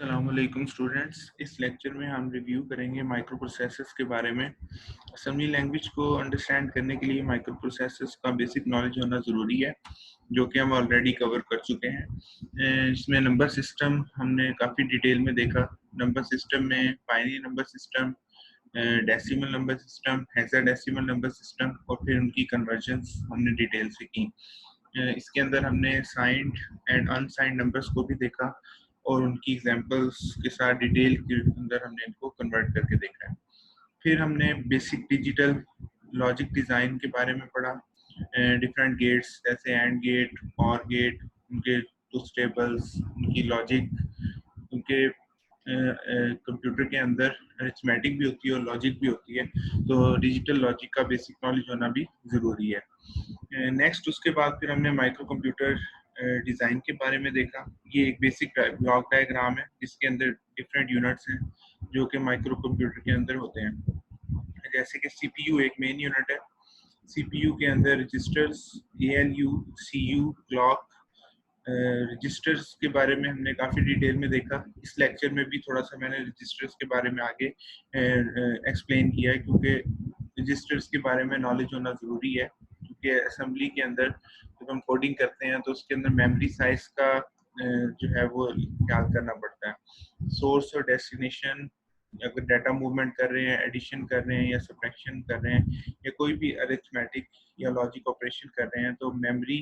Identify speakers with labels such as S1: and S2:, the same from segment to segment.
S1: अस्सलामुअलैकुम स्टूडेंट्स। इस लेक्चर में हम रिव्यू करेंगे माइक्रो प्रोसेसर्स के बारे में। असेंबली लैंग्वेज को अंडरस्टैंड करने के लिए माइक्रो प्रोसेसर्स का बेसिक नॉलेज होना ज़रूरी है, जो कि हम ऑलरेडी कवर कर चुके हैं। इसमें नंबर सिस्टम हमने काफ़ी डिटेल में देखा। नंबर सिस्टम में binary number system, decimal number system, hexadecimal number system और फिर उनकी कन्वर्जन्स हमने डिटेल से की। इसके अंदर हमने साइंड एंड अनसाइंड नंबर्स को भी देखा और उनकी एग्जांपल्स के साथ डिटेल के अंदर हमने इनको कन्वर्ट करके देखा है। फिर हमने बेसिक डिजिटल लॉजिक डिज़ाइन के बारे में पढ़ा। डिफरेंट गेट्स जैसे एंड गेट, और गेट, उनके टूथ टेबल्स, उनकी लॉजिक, उनके कंप्यूटर के अंदर अरिथमेटिक भी होती है और लॉजिक भी होती है, तो डिजिटल लॉजिक का बेसिक नॉलेज होना भी ज़रूरी है। नेक्स्ट उसके बाद फिर हमने माइक्रो कंप्यूटर डिज़ाइन के बारे में देखा। ये एक बेसिक ब्लॉक डायग्राम है जिसके अंदर डिफरेंट यूनिट्स हैं जो कि माइक्रो कंप्यूटर के अंदर होते हैं। जैसे कि सीपीयू एक मेन यूनिट है। सीपीयू के अंदर registers, ALU, CU, clock, registers के बारे में हमने काफ़ी डिटेल में देखा। इस लेक्चर में भी थोड़ा सा मैंने रजिस्टर्स के बारे में आगे एक्सप्लेन किया है, क्योंकि रजिस्टर्स के बारे में नॉलेज होना ज़रूरी है, क्योंकि असेंबली के अंदर जब हम कोडिंग करते हैं तो उसके अंदर मेमोरी साइज का जो है वो ख्याल करना पड़ता है। सोर्स और डेस्टिनेशन, अगर डाटा मूवमेंट कर रहे हैं, एडिशन कर रहे हैं या सब्ट्रैक्शन कर रहे हैं या कोई भी अरिथमेटिक या लॉजिक ऑपरेशन कर रहे हैं, तो मेमोरी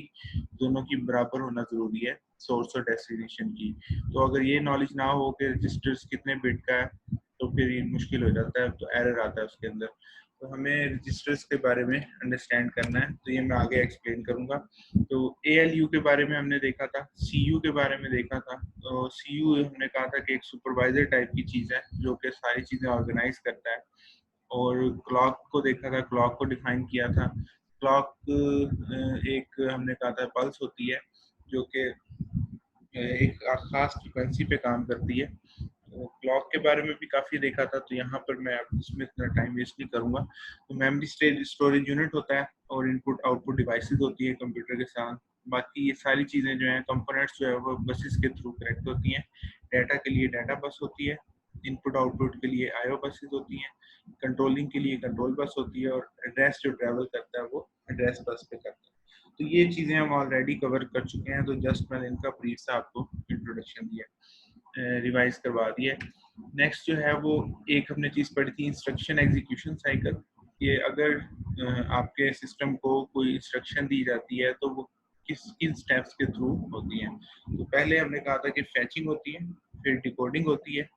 S1: दोनों की बराबर होना ज़रूरी है सोर्स और डेस्टिनेशन की। तो अगर ये नॉलेज ना हो कि रजिस्टर्स कितने बिट का है तो फिर ये मुश्किल हो जाता है, तो एरर आता है उसके अंदर। तो हमें रजिस्टर्स के बारे में अंडरस्टैंड करना है, तो ये मैं आगे एक्सप्लेन करूँगा। तो एएलयू के बारे में हमने देखा था, सीयू के बारे में देखा था। तो सीयू हमने कहा था कि एक सुपरवाइजर टाइप की चीज़ है जो कि सारी चीज़ें ऑर्गेनाइज करता है। और क्लॉक को देखा था, क्लॉक को डिफाइन किया था। क्लॉक एक हमने कहा था पल्स होती है जो कि एक खास फ्रिक्वेंसी पे काम करती है। तो क्लॉक के बारे में भी काफ़ी देखा था, तो यहाँ पर मैं इसमें इतना टाइम वेस्ट नहीं करूँगा। तो मेमोरी स्टोरेज यूनिट होता है और इनपुट आउटपुट डिवाइसेस होती है कंप्यूटर के साथ। बाकी ये सारी चीज़ें जो हैं, कंपोनेंट्स जो है वो बसेस के थ्रू कनेक्ट होती हैं। डाटा के लिए डाटा बस होती है, इनपुट आउटपुट के लिए आईओ बसेस होती हैं, कंट्रोलिंग के लिए कंट्रोल बस होती है, और एड्रेस जो ट्रैवल करता है वो एड्रेस बस पे करता है। तो ये चीज़ें हम ऑलरेडी कवर कर चुके हैं, तो जस्ट मैंने इनका ब्रीफ सा आपको इंट्रोडक्शन दिया, रिवाइज करवा दिया। नेक्स्ट जो है वो एक हमने चीज़ पढ़ी थी, इंस्ट्रक्शन एग्जीक्यूशन साइकिल। ये अगर आपके सिस्टम को कोई इंस्ट्रक्शन दी जाती है तो वो किन स्टेप्स के थ्रू होती हैं। तो पहले हमने कहा था कि फैचिंग होती है, फिर डिकोडिंग होती है,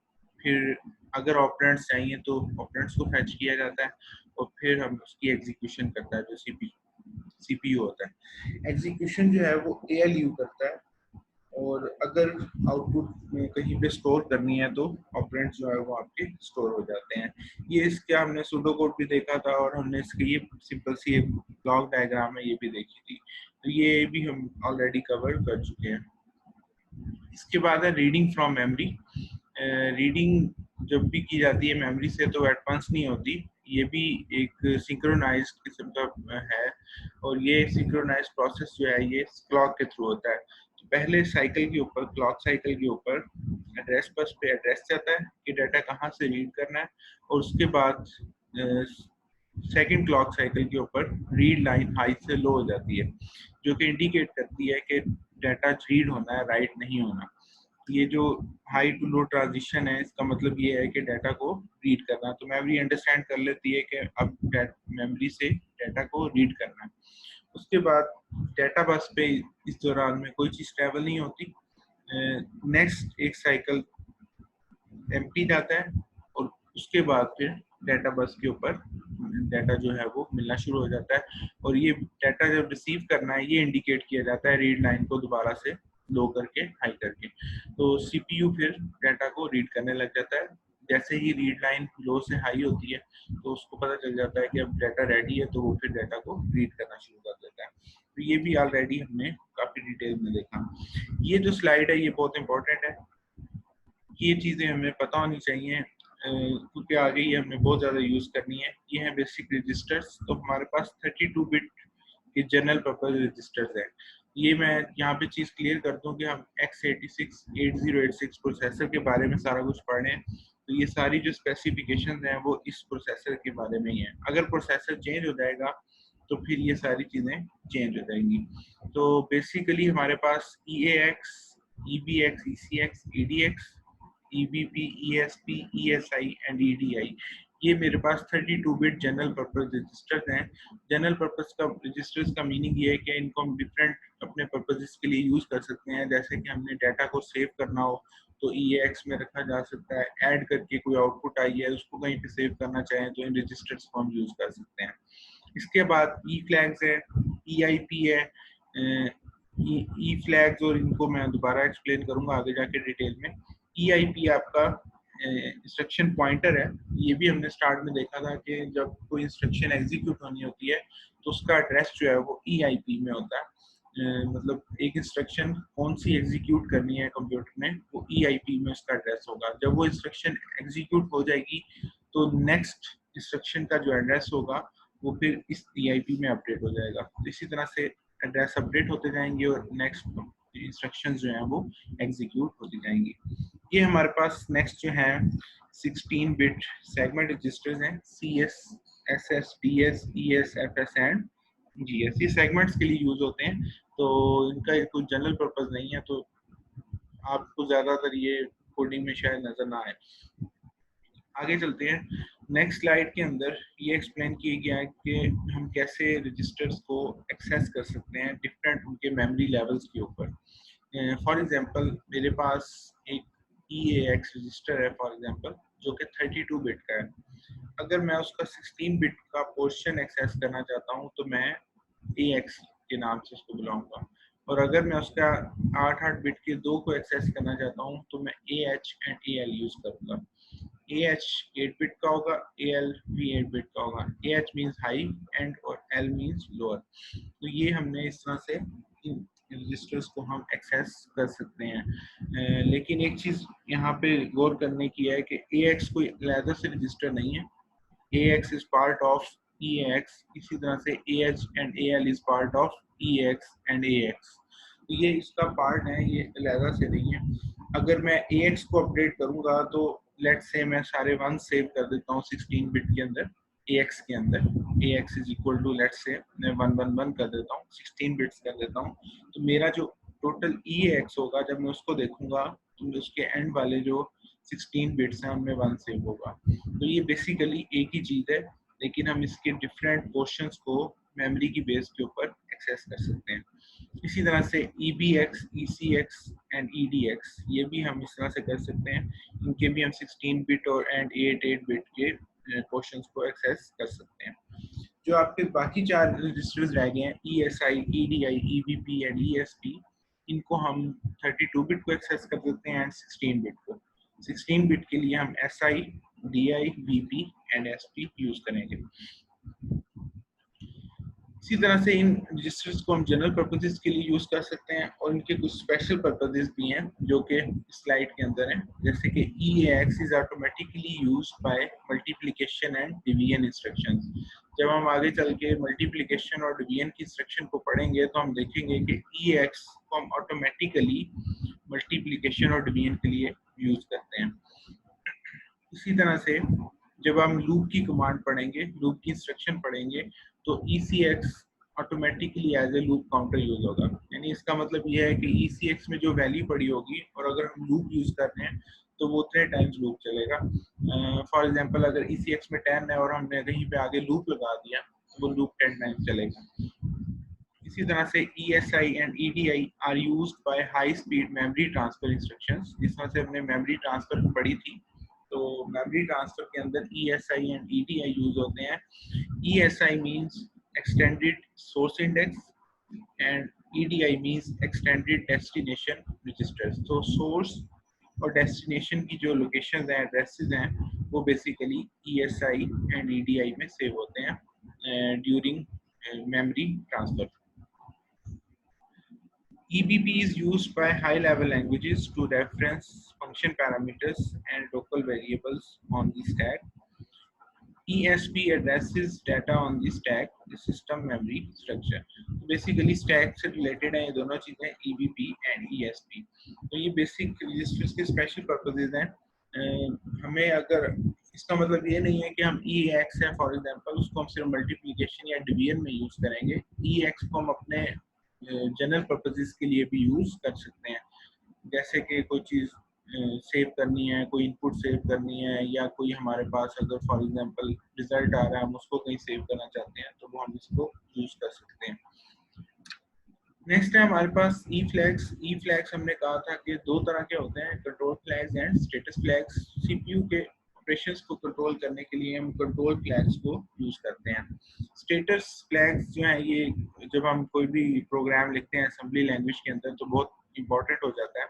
S1: फिर अगर ऑपरेंड्स चाहिए तो ऑपरेंड्स को फैच किया जाता है, और फिर हम उसकी एग्जीक्यूशन करता है जो सीपीयू होता है। एग्जीक्यूशन जो है वो एएलयू करता है, और अगर आउटपुट कहीं पे स्टोर करनी है तो ऑपरेंड्स जो है वो आपके स्टोर हो जाते हैं। ये इसका हमने सूडो कोड भी देखा था, और हमने इसकी ये सिंपल सी एक ब्लॉक डायग्राम है ये भी देखी थी, तो ये भी हम ऑलरेडी कवर कर चुके हैं। इसके बाद है रीडिंग फ्रॉम मेमोरी। रीडिंग जब भी की जाती है मेमोरी से तो एडवांस नहीं होती, ये भी एक सिंक्रोनाइज्ड किस्म का है, और ये सिंक्रोनाइज्ड प्रोसेस जो है ये क्लॉक के थ्रू होता है। तो पहले साइकिल के ऊपर, क्लॉक साइकिल के ऊपर एड्रेस बस पे एड्रेस जाता है कि डाटा कहाँ से रीड करना है, और उसके बाद सेकंड क्लॉक साइकिल के ऊपर रीड लाइन हाई से लो हो जाती है, जो कि इंडिकेट करती है कि डाटा रीड होना है, राइट नहीं होना। ये जो हाई टू लो ट्रांजिशन है, इसका मतलब ये है कि डाटा को रीड करना है। तो मेमोरी अंडरस्टैंड कर लेती है कि अब मेमोरी से डाटा को रीड करना है। उसके बाद डाटा बस पे इस दौरान में कोई चीज़ ट्रैवल नहीं होती। नेक्स्ट एक साइकिल एम्प्टी जाता है, और उसके बाद फिर डाटा बस के ऊपर डाटा जो है वो मिलना शुरू हो जाता है, और ये डाटा जब रिसीव करना है ये इंडिकेट किया जाता है रीड लाइन को दोबारा से लो करके हाई करके। तो सीपीयू फिर डाटा को रीड करने लग जाता है। जैसे ही रीड लाइन लो से हाई होती है तो उसको पता चल जाता है कि अब डाटा रेडी है, तो वो फिर डाटा को रीड करना शुरू कर देता है। तो ये भी ऑलरेडी हमने काफ़ी डिटेल में देखा। ये जो स्लाइड है ये बहुत इंपॉर्टेंट है, ये चीज़ें हमें पता होनी चाहिए, क्योंकि आगे ये हमने बहुत ज़्यादा यूज़ करनी है। ये है बेसिक रजिस्टर्स। तो हमारे पास 32 बिट के जनरल पर्पज रजिस्टर्स हैं। ये मैं यहाँ पे चीज़ क्लियर कर दूँ कि हम x86 प्रोसेसर के बारे में सारा कुछ पढ़ रहे हैं, तो ये सारी जो स्पेसिफिकेशन हैं वो इस प्रोसेसर के बारे में ही है। अगर प्रोसेसर चेंज हो जाएगा तो फिर ये सारी चीज़ें चेंज हो जाएंगी। तो बेसिकली हमारे पास EAX, EBX, ECX, EDX, EBP, ESP, ESI and EDI, ये मेरे पास 32 बिट जनरल पर्पस रजिस्टर्स हैं। जनरल पर्पस का रजिस्टर्स का मीनिंग ये है कि इनको हम डिफरेंट अपने पर्पसेस के लिए यूज कर सकते हैं। जैसे कि हमने डाटा को सेव करना हो तो EAX में रखा जा सकता है, ऐड करके कोई आउटपुट आई है उसको कहीं पे सेव करना चाहें तो इन रजिस्टर्स को हम यूज कर सकते हैं। इसके बाद ई फ्लैग्स है, EIP है, ई फ्लैग्स, और इनको मैं दोबारा एक्सप्लेन करूंगा आगे जाके डिटेल में। EIP आपका इंस्ट्रक्शन पॉइंटर है। ये भी हमने स्टार्ट में देखा था कि जब कोई इंस्ट्रक्शन एग्जीक्यूट होनी होती है तो उसका एड्रेस जो है वो EIP में होता है। मतलब एक इंस्ट्रक्शन कौन सी एग्जीक्यूट करनी है कंप्यूटर में, वो EIP में उसका एड्रेस होगा। जब वो इंस्ट्रक्शन एग्जीक्यूट हो जाएगी तो नेक्स्ट इंस्ट्रक्शन का जो एड्रेस होगा वो फिर इस EIP में अपडेट हो जाएगा। तो इसी तरह से एड्रेस अपडेट होते जाएंगे और नेक्स्ट इंस्ट्रक्शंस जो हैं वो एग्जीक्यूट होती जाएंगी। ये हमारे पास नेक्स्ट जो है 16 बिट सेगमेंट रजिस्टर्स हैं, CS, SS, DS, ES, FS and GS। ये सेगमेंट्स के लिए यूज होते हैं, तो इनका कोई जनरल पर्पस नहीं है, तो आपको ज्यादातर ये कोडिंग में शायद नजर ना आए। आगे चलते हैं। नेक्स्ट स्लाइड के अंदर ये एक्सप्लेन किया गया है कि हम कैसे रजिस्टर्स को एक्सेस कर सकते हैं डिफरेंट उनके मेमोरी लेवल्स के ऊपर। फॉर एग्जांपल मेरे पास एक EAX रजिस्टर है फॉर एग्जांपल, जो कि 32 बिट का है। अगर मैं उसका 16 बिट का पोर्शन एक्सेस करना चाहता हूँ तो मैं AX के नाम से उसको बुलाऊंगा, और अगर मैं उसका 8 बिट के दो को एक्सेस करना चाहता हूँ तो मैं AH एंड AL यूज करूंगा। AH 8 बिट का होगा, AL भी 8 बिट का होगा। AH मींस हाई एंड और L मींस लोअर। तो ये हमने इस तरह से इन रजिस्टर्स को हम एक्सेस कर सकते हैं। लेकिन एक चीज यहाँ पे गौर करने की है कि AX कोई अलग से रजिस्टर नहीं है। AX is part of EAX, इसी तरह से AH and AL is part of EAX and AX। तो ये इसका पार्ट है, ये अलग से नहीं है। अगर मैं AX को अपडेट करूंगा तो लेट्स से मैं सारे वन सेव कर देता हूँ 16 बिट के अंदर, AX के अंदर। AX is equal to let's say मैं 111 कर देता हूँ, 16 बिट्स कर देता हूँ। तो मेरा जो टोटल EAX होगा जब मैं उसको देखूंगा तो उसके एंड वाले जो 16 बिट्स हैं उनमें 1 सेव होगा। तो ये बेसिकली एक ही चीज है, लेकिन हम इसके डिफरेंट पोर्शंस को मेमोरी की बेस के ऊपर एक्सेस कर सकते हैं। इसी तरह से EBX, ECX एंड EDX, ये भी हम इस तरह से कर सकते हैं। इनके भी हम 16 बिट और एंड 8 बिट के पोर्शंस को एक्सेस कर सकते हैं। जो आपके बाकी चार रजिस्टर्स रह गए हैं, ESI, EDI, EBP and ESP, इनको हम 32 बिट को एक्सेस कर देते हैं एंड 16 बिट को। 16 बिट के लिए हम SI, DI, VP and SP use करेंगे। इसी तरह से इन रजिस्टर्स को हम जनरल पर्पसेस के लिए यूज कर सकते हैं और इनके कुछ स्पेशल पर्पसेस भी हैं जो कि स्लाइड के अंदर हैं। जैसे कि EAX is automatically used by multiplication and division instructions. जब हम आगे चल के मल्टीप्लिकेशन और डिवीजन की इंस्ट्रक्शन को पढ़ेंगे तो हम देखेंगे कि EAX को हम ऑटोमेटिकली मल्टीप्लिकेशन और डिवीजन के लिए यूज करते हैं। इसी तरह से जब हम लूप की कमांड पढ़ेंगे, लूप की इंस्ट्रक्शन पढ़ेंगे, तो ECX automatically as a loop counter use होगा। यानी इसका मतलब ये है कि ECX में जो वैल्यू पड़ी होगी और अगर हम लूप यूज कर रहे हैं तो वो उतने टाइम्स लूप चलेगा। फॉर एग्जांपल अगर ECX में 10 है और हमने कहीं पे आगे लूप लगा दिया तो वो लूप 10 टाइम्स चलेगा। इसी तरह से ESI and EDI are used by high speed memory transfer instructions. जिस तरह से हमने मेमोरी ट्रांसफर पढ़ी थी, तो मेमोरी ट्रांसफर के अंदर ESI एंड EDI यूज होते हैं। ESI means extended source index and EDI means extended destination registers. तो सोर्स और डेस्टिनेशन की जो लोकेशंस हैं, एड्रेसेस हैं, वो बेसिकली ESI एंड EDI में सेव होते हैं during memory transfer. EBP is used by high-level languages to reference function parameters and local variables on the stack. ESP addresses data on the stack, the system memory structure. तो basically stack से related है ये दोनों चीजें, EBP and ESP। तो ये basic registers के special purposes हैं। हमें अगर इसका मतलब ये नहीं है कि हम EAX है फॉर एग्जांपल, उसको हम सिर्फ मल्टीप्लिकेशन या डिवीजन में यूज करेंगे। EAX को हम अपने जनरल पर्पसेस के लिए भी यूज कर सकते हैं, जैसे कि कोई चीज़ सेव करनी है, कोई इनपुट सेव करनी है, या कोई हमारे पास अगर फॉर एग्जांपल रिजल्ट आ रहा है, हम उसको कहीं सेव करना चाहते हैं, तो वो हम इसको यूज कर सकते हैं। नेक्स्ट है हमारे पास ई फ्लैग्स हमने कहा था कि दो तरह के होते हैं, control flags and status flags. CPU के ऑपरेशंस को कंट्रोल करने के लिए हम कंट्रोल फ्लैग्स को यूज करते हैं। स्टेटस फ्लैग्स जो है ये जब हम कोई भी प्रोग्राम लिखते हैं असेंबली लैंग्वेज के अंदर तो बहुत इंपॉर्टेंट हो जाता है,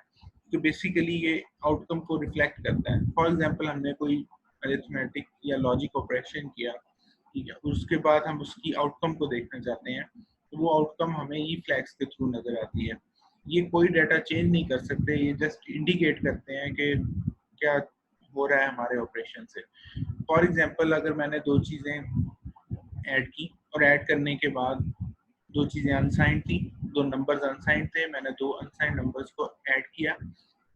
S1: तो बेसिकली ये आउटकम को रिफ्लेक्ट करता है। फॉर एग्जांपल हमने कोई अरिथमेटिक या लॉजिक ऑपरेशन किया, ठीक है, उसके बाद हम उसकी आउटकम को देखना चाहते हैं, तो वो आउटकम हमें ई फ्लैग्स के थ्रू नजर आती है। ये कोई डाटा चेंज नहीं कर सकते, ये जस्ट इंडिकेट करते हैं कि क्या हो रहा है हमारे ऑपरेशन से। फॉर एग्जांपल अगर मैंने दो चीजें ऐड की और ऐड करने के बाद दो चीजें अनसाइंड थी, दो नंबर्स अनसाइंड थे, मैंने दो अनसाइंड नंबर्स को ऐड किया।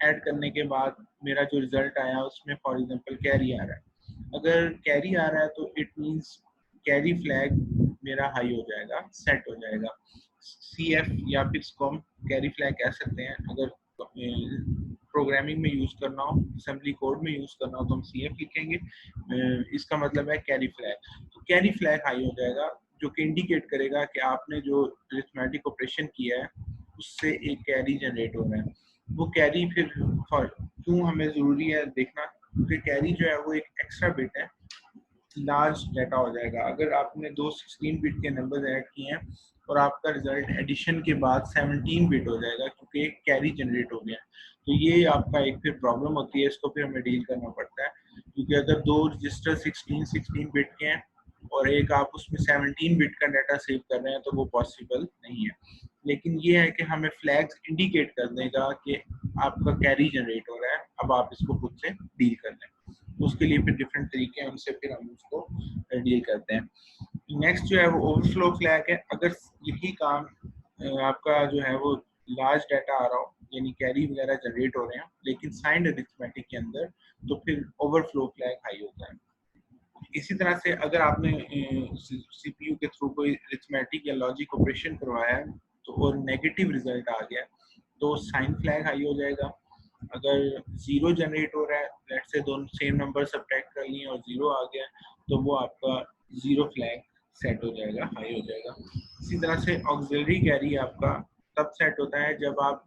S1: ऐड करने के बाद मेरा जो रिजल्ट आया उसमें फॉर एग्जांपल कैरी आ रहा है। अगर कैरी आ रहा है तो इट मींस कैरी फ्लैग मेरा हाई हो जाएगा, सेट हो जाएगा। CF या फिर इसको हम कैरी फ्लैग कह सकते हैं। अगर प्रोग्रामिंग में यूज करना हो, असेंबली कोड में यूज करना हो तो हम CF लिखेंगे। इसका मतलब है कैरी फ्लैग। तो कैरी फ्लैग हाई हो जाएगा, जो कि इंडिकेट करेगा कि आपने जो अरिथमेटिक ऑपरेशन किया है उससे एक कैरी जनरेट हो रहा है। वो कैरी फिर क्यों हमें जरूरी है देखना, क्योंकि कैरी जो है वो एक एक्स्ट्रा बिट है, लार्ज डाटा हो जाएगा। अगर आपने दो 16 बिट के नंबर ऐड किए हैं और आपका रिजल्ट एडिशन के बाद 17 बिट हो जाएगा क्योंकि एक कैरी जनरेट हो गया, तो ये आपका एक फिर प्रॉब्लम होती है, इसको फिर हमें डील करना पड़ता है। क्योंकि अगर दो रजिस्टर 16 बिट के हैं और एक आप उसमें 17 बिट का डाटा सेव कर रहे हैं तो वो पॉसिबल नहीं है। लेकिन ये है कि हमें फ्लैग्स इंडिकेट कर देगा कि आपका कैरी जनरेट हो रहा है, अब आप इसको खुद से डील कर लें। उसके लिए फिर डिफरेंट तरीके हैं, उनसे फिर हम उसको डील करते हैं। नेक्स्ट जो है वो ओवरफ्लो फ्लैग है। अगर यही काम आपका जो है वो लार्ज डाटा आ रहा हो, यानी कैरी वगैरह जनरेट हो रहे हैं लेकिन साइंड अरिथमेटिक के अंदर, तो फिर ओवरफ्लो फ्लैग हाई होता है। इसी तरह से अगर आपने सीपीयू के थ्रू कोई अरिथमेटिक या लॉजिक ऑपरेशन करवाया है तो और नेगेटिव रिजल्ट आ गया तो साइन फ्लैग हाई हो जाएगा। अगर जीरो जनरेट हो रहा है, लेट्स से दोनों सेम नंबर सब्ट्रैक्ट कर लिए और जीरो आ गया, तो वो आपका जीरो फ्लैग सेट हो जाएगा, हाई हो जाएगा। इसी तरह से ऑक्सिलरी कैरी आपका तब सेट होता है जब आप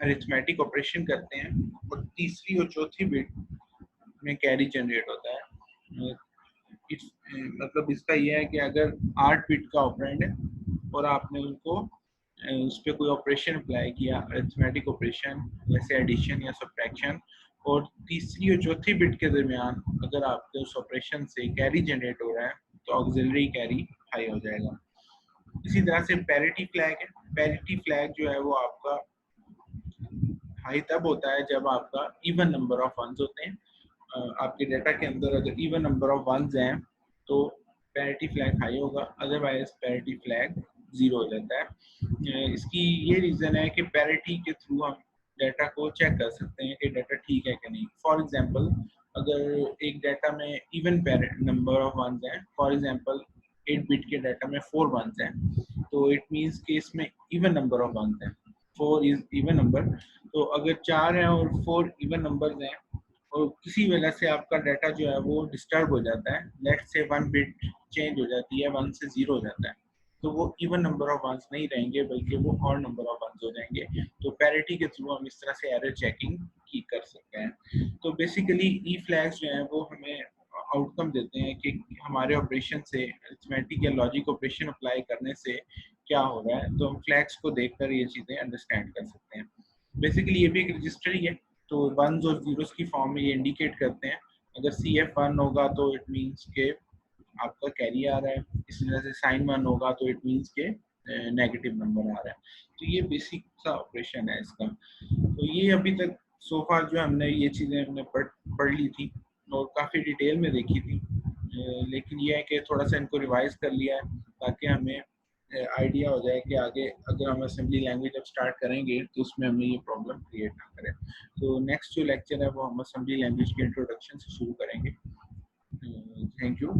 S1: अरिथमेटिक ऑपरेशन करते हैं और तीसरी और चौथी बिट में कैरी जनरेट होता है। मतलब इसका यह है कि अगर 8 बिट का ऑपरेंड है और आपने उनको उस पर कोई ऑपरेशन अप्लाई किया, अरिथमेटिक ऑपरेशन जैसे एडिशन या सब्ट्रैक्शन, और तीसरी और चौथी बिट के दरमियान अगर आपके उस ऑपरेशन से कैरी जनरेट हो रहा है तो ऑक्सिलरी कैरी हाई हो जाएगा। इसी तरह से पैरिटी फ्लैग है। पैरिटी फ्लैग जो है वो आपका हाई तब होता है जब आपका इवन नंबर ऑफ वंस होते हैं। आपके डाटा के अंदर अगर इवन नंबर ऑफ वंस हैं तो पैरिटी फ्लैग हाई होगा, अदरवाइज पैरिटी फ्लैग जीरो हो जाता है। इसकी ये रीजन है कि पैरिटी के थ्रू हम डाटा को चेक कर सकते हैं कि डाटा ठीक है कि नहीं। फॉर एग्जांपल अगर एक डाटा में इवन नंबर ऑफ वंस हैं, फॉर एग्जांपल 8 बिट के डाटा में 4 वंस हैं, तो इट मींस कि इसमें इवन नंबर ऑफ वंस हैं, 4 इज इवन नंबर। तो अगर 4 हैं और 4 इवन नंबर्स हैं और किसी वजह से आपका डाटा जो है वो डिस्टर्ब हो जाता है, लेट्स से 1 बिट चेंज हो जाती है, 1 से 0 हो जाता है, तो वो इवन नंबर ऑफ वंस नहीं रहेंगे बल्कि वो ऑड नंबर ऑफ वंस हो जाएंगे। तो पैरिटी के थ्रू हम इस तरह से एरर चेकिंग की कर सकते हैं। तो बेसिकली ई फ्लैग्स जो है वो हमें आउटकम देते हैं कि हमारे ऑपरेशन से अरिथमेटिक या लॉजिक ऑपरेशन अप्लाई करने से क्या हो रहा है, तो हम फ्लैग्स को देखकर ये चीज़ें अंडरस्टैंड कर सकते हैं। बेसिकली ये भी एक रजिस्टर ही है, तो वंस और जीरोस की फॉर्म में ये इंडिकेट करते हैं। अगर CF 1 होगा तो इट मींस के आपका कैरी आ रहा है, इसी तरह से साइन 1 होगा तो इट मींस के नेगेटिव नंबर आ रहा है। तो ये बेसिक सा ऑपरेशन है इसका। तो ये अभी तक सो फार जो हमने ये चीज़ें हमने पढ़ ली थी और काफ़ी डिटेल में देखी थी। लेकिन ये है कि थोड़ा सा इनको रिवाइज कर लिया है ताकि हमें आइडिया हो जाए कि आगे अगर हम असेंबली लैंग्वेज जब स्टार्ट करेंगे तो उसमें हमें ये प्रॉब्लम क्रिएट ना करें। तो नेक्स्ट जो लेक्चर है वो हम असेंबली लैंग्वेज के इंट्रोडक्शन से शुरू करेंगे। Thank you.